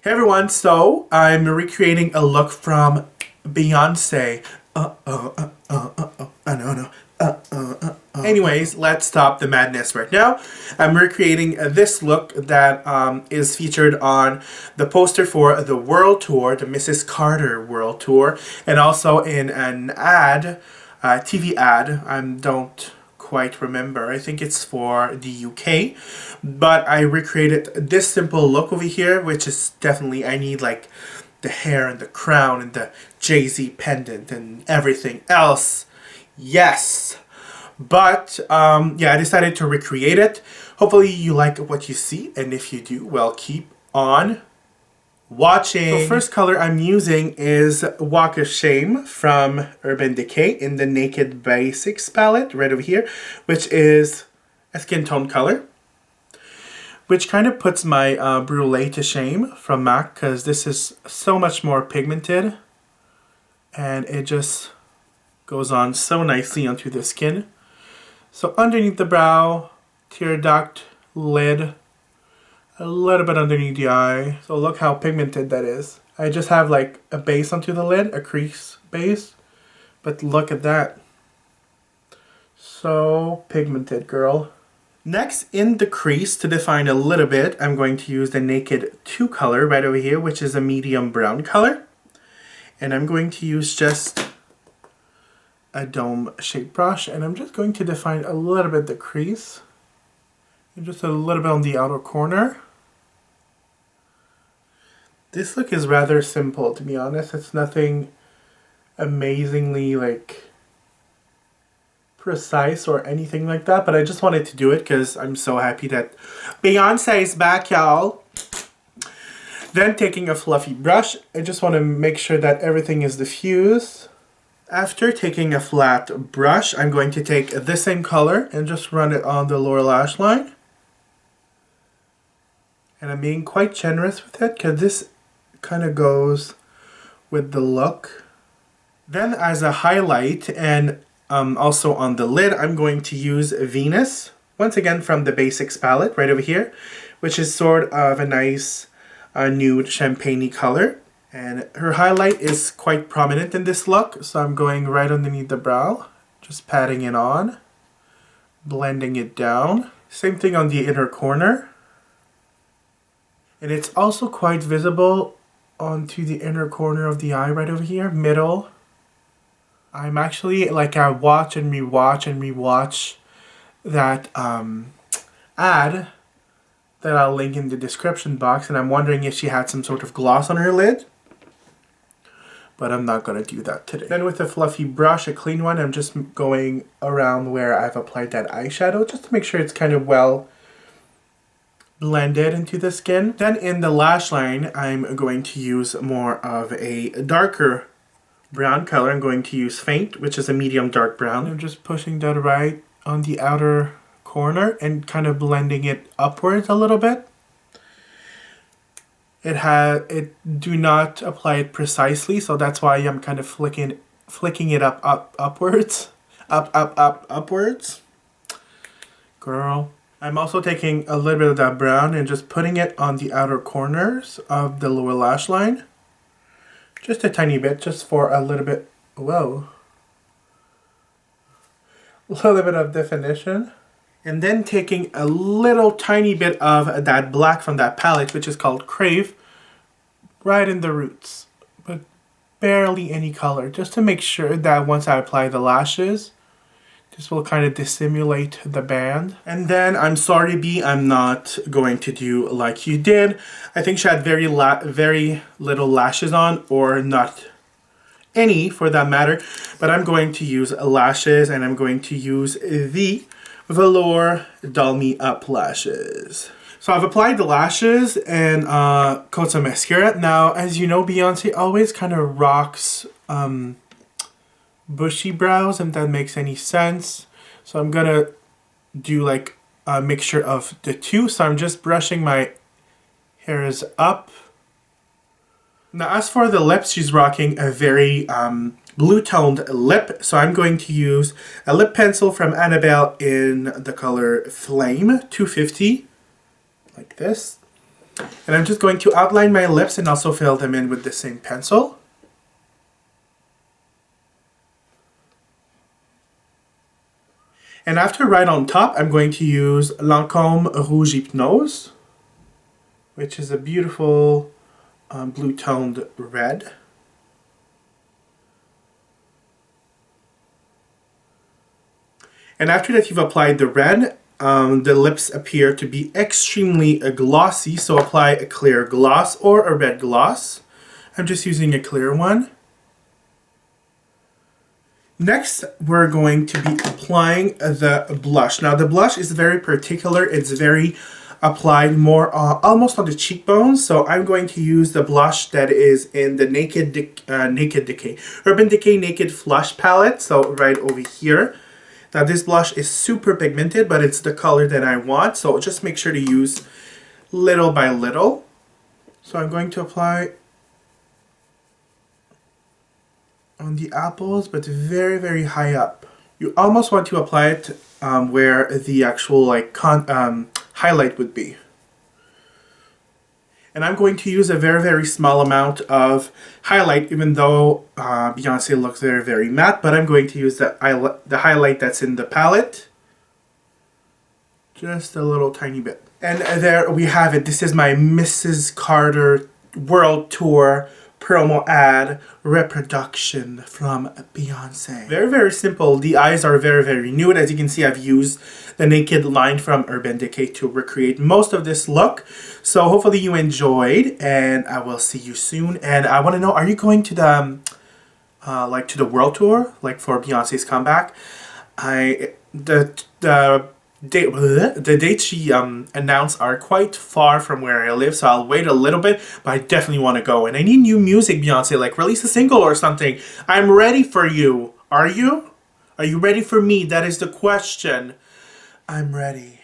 Hey everyone, so I'm recreating a look from Beyoncé. Anyways, let's stop the madness right now. I'm recreating this look that is featured on the poster for the World Tour, the Mrs. Carter World Tour, and also in an ad, TV ad. I don't quite remember. I think it's for the UK, but I recreated this simple look over here, which is definitely, I need like the hair and the crown and the Jay-Z pendant and everything else. Yes. But yeah, I decided to recreate it. Hopefully you like what you see, and if you do, well, keep on watching. So first color I'm using is Walk of Shame from Urban Decay in the NakedBasics palette right over here, which is a skin tone color, which kind of puts my Brûlée to shame from M.A.C, because this is so much more pigmented and it just goes on so nicely onto the skin. So underneath the brow, tear duct, lid, a little bit underneath the eye. So look how pigmented that is. I just have like a base onto the lid, a crease base, but look at that. So pigmented, girl. Next, in the crease, to define a little bit, I'm going to use the Naked 2 color right over here, which is a medium brown color. And I'm going to use just a dome shape brush, and I'm just going to define a little bit the crease. And just a little bit on the outer corner. This look is rather simple, to be honest. It's nothing amazingly like precise or anything like that, but I just wanted to do it because I'm so happy that Beyoncé is back, y'all. Then taking a fluffy brush, I just want to make sure that everything is diffused. After taking a flat brush, I'm going to take the same color and just run it on the lower lash line. And I'm being quite generous with it because this kind of goes with the look. Then as a highlight and also on the lid, I'm going to use Venus, once again from the Basics palette right over here, which is sort of a nice nude champagne-y color. And her highlight is quite prominent in this look, so I'm going right underneath the brow, just patting it on, blending it down. Same thing on the inner corner. And it's also quite visible onto the inner corner of the eye right over here, middle. I'm actually, like, I watch and rewatch that ad that I'll link in the description box, and I'm wondering if she had some sort of gloss on her lid. But I'm not going to do that today. Then with a fluffy brush, a clean one, I'm just going around where I've applied that eyeshadow just to make sure it's kind of well blended into the skin. Then in the lash line, I'm going to use more of a darker brown color. I'm going to use Faint, which is a medium dark brown. I'm just pushing that right on the outer corner and kind of blending it upwards a little bit. Do not apply it precisely, so that's why I'm kind of flicking it upwards. Upwards. Girl. I'm also taking a little bit of that brown and just putting it on the outer corners of the lower lash line. Just a tiny bit, just for a little bit, whoa. A little bit of definition. And then taking a little tiny bit of that black from that palette, which is called Crave, right in the roots, but barely any color, just to make sure that once I apply the lashes, this will kind of dissimulate the band. And then, I'm sorry B, I'm not going to do like you did. I think she had very little lashes on, or not any for that matter, but I'm going to use lashes, and I'm going to use the Velour Doll Me Up lashes. So I've applied the lashes and coat some mascara. Now, as you know, Beyoncé always kind of rocks bushy brows, if that makes any sense. So I'm gonna do like a mixture of the two. So I'm just brushing my hairs up. Now, as for the lips, she's rocking a very blue-toned lip, so I'm going to use a lip pencil from Annabelle in the color Flame 250, like this. And I'm just going to outline my lips and also fill them in with the same pencil. And after right on top, I'm going to use Lancôme Rouge Hypnôse, which is a beautiful blue-toned red. And after that you've applied the red, the lips appear to be extremely glossy, so apply a clear gloss or a red gloss. I'm just using a clear one. Next, we're going to be applying the blush. Now, the blush is very particular. It's very applied more almost on the cheekbones. So I'm going to use the blush that is in the Naked Decay, Urban Decay Naked Flush palette. So right over here. Now, this blush is super pigmented, but it's the color that I want. So just make sure to use little by little. So I'm going to apply on the apples, but very, very high up. You almost want to apply it where the actual like highlight would be. And I'm going to use a very, very small amount of highlight, even though Beyoncé looks very, very matte, but I'm going to use the highlight that's in the palette. Just a little tiny bit. And there we have it. This is my Mrs. Carter World Tour promo ad reproduction from Beyoncé. Very, very simple. The eyes are very, very nude. As you can see, I've used the Naked line from Urban Decay to recreate most of this look. So hopefully you enjoyed, and I will see you soon. And I want to know, are you going to the like to the world tour, like for Beyoncé's comeback? The dates she announced are quite far from where I live, so I'll wait a little bit, but I definitely want to go. And I need new music, Beyoncé, like release a single or something. I'm ready for you. Are you? Are you ready for me? That is the question. I'm ready.